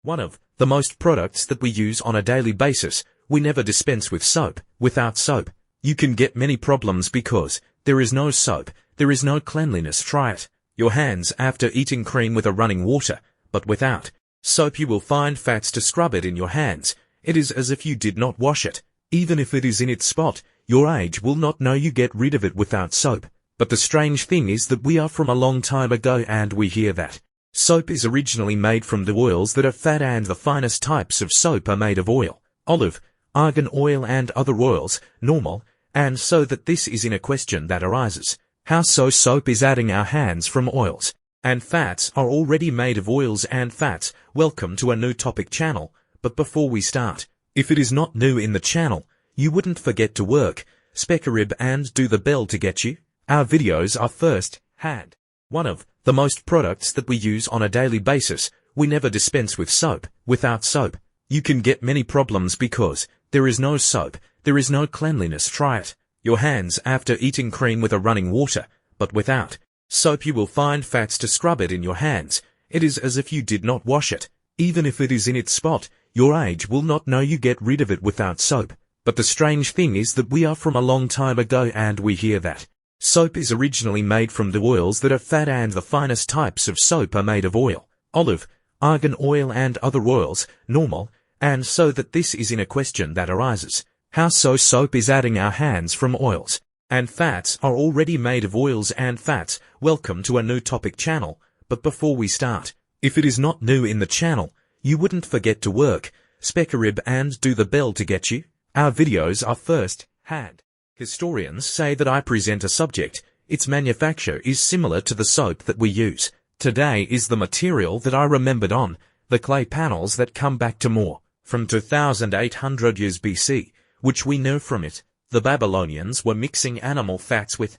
One of the most products that we use on a daily basis. We never dispense with soap. Without soap, you can get many problems because there is no soap, there is no cleanliness. Try it. Your hands after eating cream with a running water, but without soap you will find fats to scrub it in your hands. It is as if you did not wash it. Even if it is in its spot, your age will not know you get rid of it without soap. But the strange thing is that we are from a long time ago and we hear that soap is originally made from the oils that are fat, and the finest types of soap are made of oil, olive, argan oil and other oils, normal, and so that this is in a question that arises. How so? Soap is adding our hands from oils, and fats are already made of oils and fats. Welcome to a new topic channel, but before we start, if it is not new in the channel, you wouldn't forget to work, specarib and do the bell to get you. Our videos are first hand. One of the most products that we use on a daily basis. We never dispense with soap. Without soap, you can get many problems because there is no soap, there is no cleanliness. Try it. Your hands after eating cream with a running water, but without soap you will find fats to scrub it in your hands. It is as if you did not wash it. Even if it is in its spot, your age will not know you get rid of it without soap. But the strange thing is that we are from a long time ago and we hear that soap is originally made from the oils that are fat, and the finest types of soap are made of oil, olive, argan oil and other oils, normal, and so that this is in a question that arises. How so? Soap is adding our hands from oils, and fats are already made of oils and fats. Welcome to a new topic channel, but before we start, if it is not new in the channel, you wouldn't forget to work, specarib and do the bell to get you. Our videos are first hand. Historians say that I present a subject, its manufacture is similar to the soap that we use. Today is the material that I remembered on, the clay panels that come back to more from 2800 years BC, which we know from it. The Babylonians were mixing animal fats with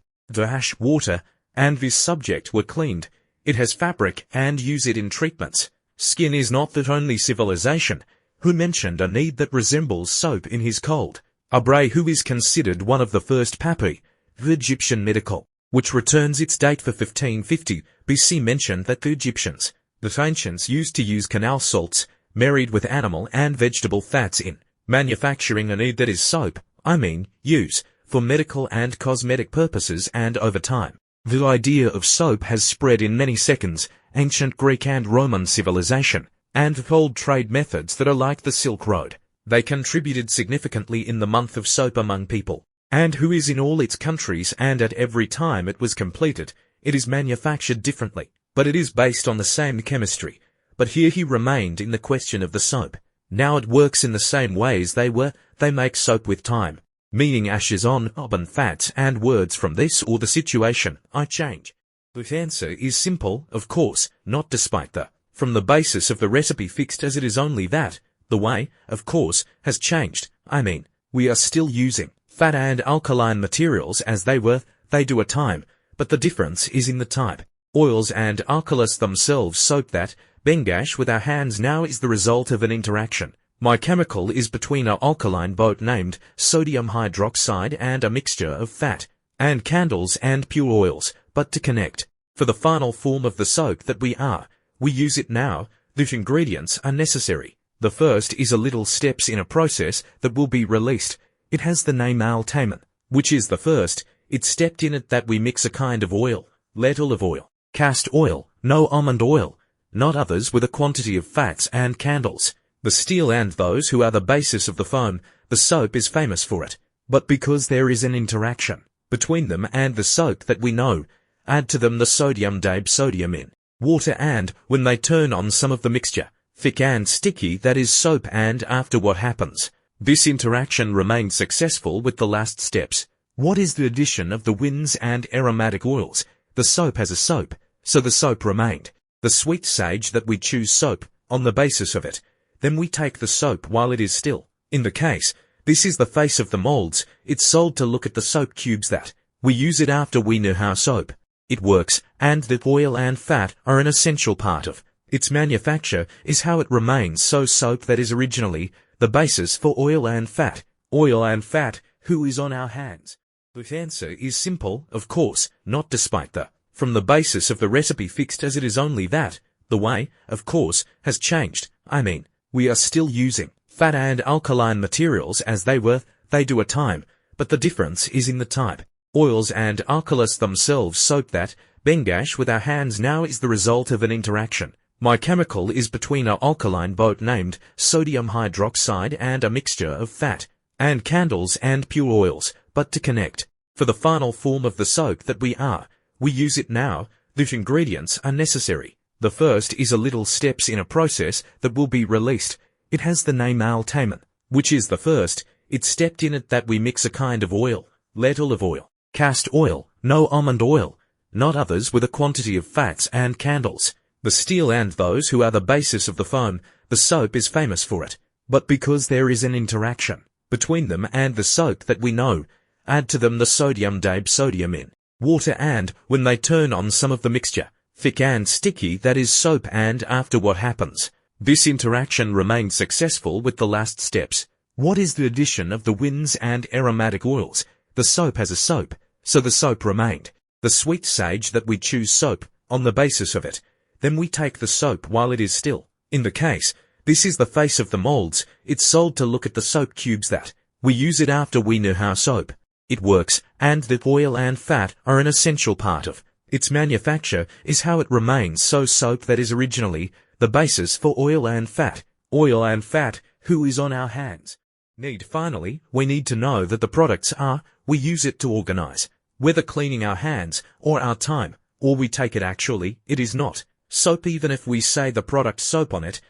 water, and this subject were cleaned. It has fabric and use it in treatments. Skin is not the only civilization who mentioned a need that resembles soap in his code. Abre, who is considered one of the first papi, the Egyptian medical, which returns its date for 1550 BC, mentioned that the Egyptians, the ancients, used to use canal salts, married with animal and vegetable fats in manufacturing a need that is soap, use, for medical and cosmetic purposes, and over time, the idea of soap has spread in many seconds, ancient Greek and Roman civilization, and old trade methods that are like the Silk Road. They contributed significantly in the month of soap among people, and who is in all its countries, and at every time it was completed, it is manufactured differently, but it is based on the same chemistry. But here he remained in the question of the soap. Now it works in the same ways they make soap with time, meaning ashes on oven fats, and words from this or the situation I change. The answer is simple, of course, not despite the from the basis of the recipe fixed, as it is only that. The way, of course, has changed. We are still using fat and alkaline materials as they do at time, but the difference is in the type. Oils and alkalis themselves. Soap that bengash with our hands now is the result of an interaction. My chemical is between an alkaline boat named sodium hydroxide and a mixture of fat and candles and pure oils, but to connect for the final form of the soap that we use it now. The ingredients are necessary. The first is a little steps in a process that will be released. It has the name altamen, which is the first. It's stepped in it that we mix a kind of oil, lead olive oil, cast oil, no almond oil, not others, with a quantity of fats and candles. The steel and those who are the basis of the foam. The soap is famous for it, but because there is an interaction between them and the soap that we know, add to them the sodium sodium in water, and when they turn on some of the mixture, thick and sticky, that is soap. And after what happens? This interaction remained successful with the last steps. What is the addition of the winds and aromatic oils? The soap has a soap, so the soap remained. The sweet sage that we choose soap on the basis of it. Then we take the soap while it is still. In the case, this is the face of the molds. It's sold to look at the soap cubes that we use it after we know how soap it works, and that oil and fat are an essential part of its manufacture is how it remains. So soap that is originally the basis for oil and fat, who is on our hands? The answer is simple, of course, not despite the from the basis of the recipe fixed, as it is only that. The way, of course, has changed. I mean, we are still using fat and alkaline materials as they were, they do at time, but the difference is in the type. Oils and alkalis themselves. Soap that bengash with our hands now is the result of an interaction. My chemical is between an alkaline boat named sodium hydroxide and a mixture of fat and candles and pure oils, but to connect. For the final form of the soap that we use it now, the ingredients are necessary. The first is a little steps in a process that will be released. It has the name altamen, which is the first. It's stepped in it that we mix a kind of oil, let olive oil, cast oil, no almond oil, not others with a quantity of fats and candles. The steel and those who are the basis of the foam, the soap is famous for it. But because there is an interaction between them and the soap that we know, add to them the sodium sodium in water and, when they turn on some of the mixture, thick and sticky, that is soap. And after what happens? This interaction remains successful with the last steps. What is the addition of the winds and aromatic oils? The soap has a soap, so the soap remained. The sweet sage that we choose soap on the basis of it. Then we take the soap while it is still. In the case, this is the face of the molds. It's sold to look at the soap cubes that we use it after we know how soap it works, and that oil and fat are an essential part of its manufacture is how it remains. So soap that is originally the basis for oil and fat, who is on our hands. Finally, we need to know that the products we use it to organize, whether cleaning our hands or our time, or we take it actually, it is not soap even if we say the product soap on it,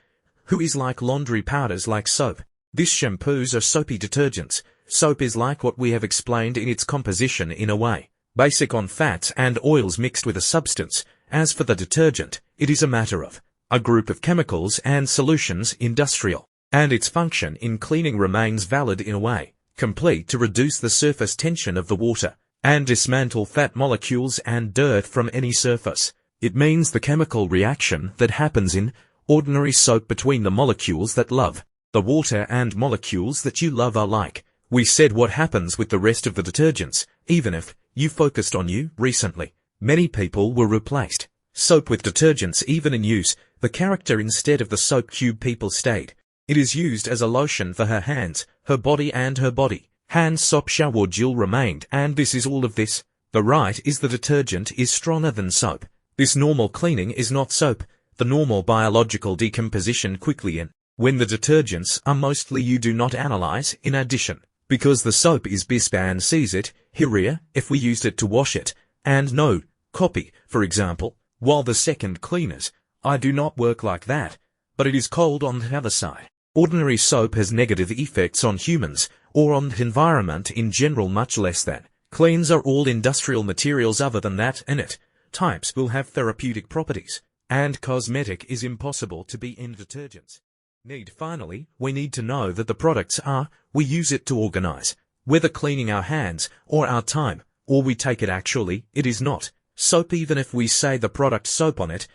who is like laundry powders like soap. This shampoos are soapy detergents. Soap is like what we have explained in its composition in a way, basic on fats and oils mixed with a substance. As for the detergent, it is a matter of a group of chemicals and solutions, industrial, and its function in cleaning remains valid in a way, complete to reduce the surface tension of the water and dismantle fat molecules and dirt from any surface. It means the chemical reaction that happens in ordinary soap between the molecules that love the water and molecules that you love are like. We said what happens with the rest of the detergents, even if you focused on you recently. Many people were replaced. Soap with detergents even in use, the character instead of the soap cube people stayed. It is used as a lotion for her hands, her body and her body. Hand soap shower gel remained, and this is all of this. The right is the detergent is stronger than soap. This normal cleaning is not soap. The normal biological decomposition quickly in when the detergents are mostly you do not analyze in addition. Because the soap is bisp and sees it, here, if we used it to wash it, and no, copy, for example, while the second cleaners, I do not work like that, but it is cold on the other side. Ordinary soap has negative effects on humans, or on the environment in general much less than. Cleans are all industrial materials other than that in it. Types will have therapeutic properties, and cosmetic is impossible to be in detergents. Finally, we need to know that the products we use it to organize, whether cleaning our hands or our time, or we take it actually, it is not soap even if we say the product soap on it,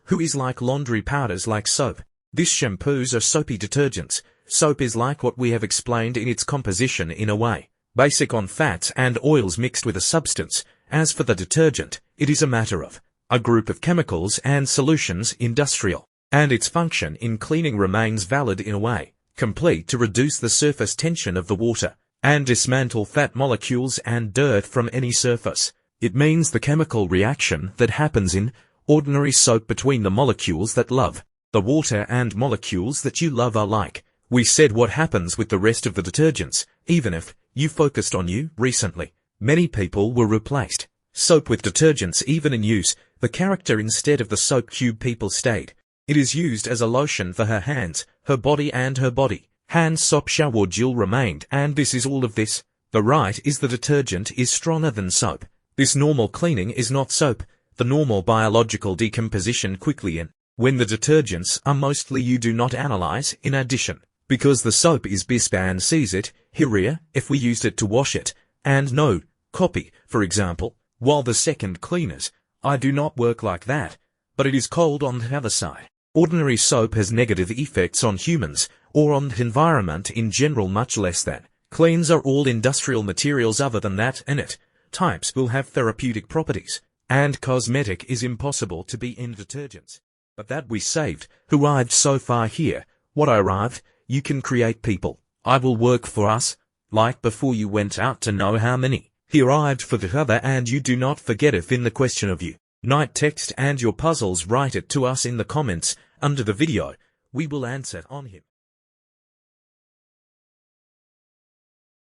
who is like laundry powders like soap. This shampoos are soapy detergents. Soap is like what we have explained in its composition in a way, basic on fats and oils mixed with a substance. As for the detergent, it is a matter of a group of chemicals and solutions, industrial, and its function in cleaning remains valid in a way, complete to reduce the surface tension of the water and dismantle fat molecules and dirt from any surface. It means the chemical reaction that happens in ordinary soap between the molecules that love the water and molecules that you love are like. We said what happens with the rest of the detergents, even if you focused on you recently. Many people were replaced. Soap with detergents even in use, the character instead of the soap cube people stayed. It is used as a lotion for her hands, her body and her body. Hand soap shower gel remained, and this is all of this. The right is the detergent is stronger than soap. This normal cleaning is not soap. The normal biological decomposition quickly in when the detergents are mostly you do not analyze in addition. Because the soap is bisp and sees it, here, if we used it to wash it, and no, copy, for example, while the second cleaners, I do not work like that, but it is cold on the other side. Ordinary soap has negative effects on humans, or on the environment in general much less than. Cleans are all industrial materials other than that in it. Types will have therapeutic properties, and cosmetic is impossible to be in detergents. But that we saved, who arrived so far here, what I arrived, you can create people. I will work for us, like before you went out to know how many. He arrived for the other, and you do not forget if in the question of you. Night text and your puzzles, write it to us in the comments under the video. We will answer on him.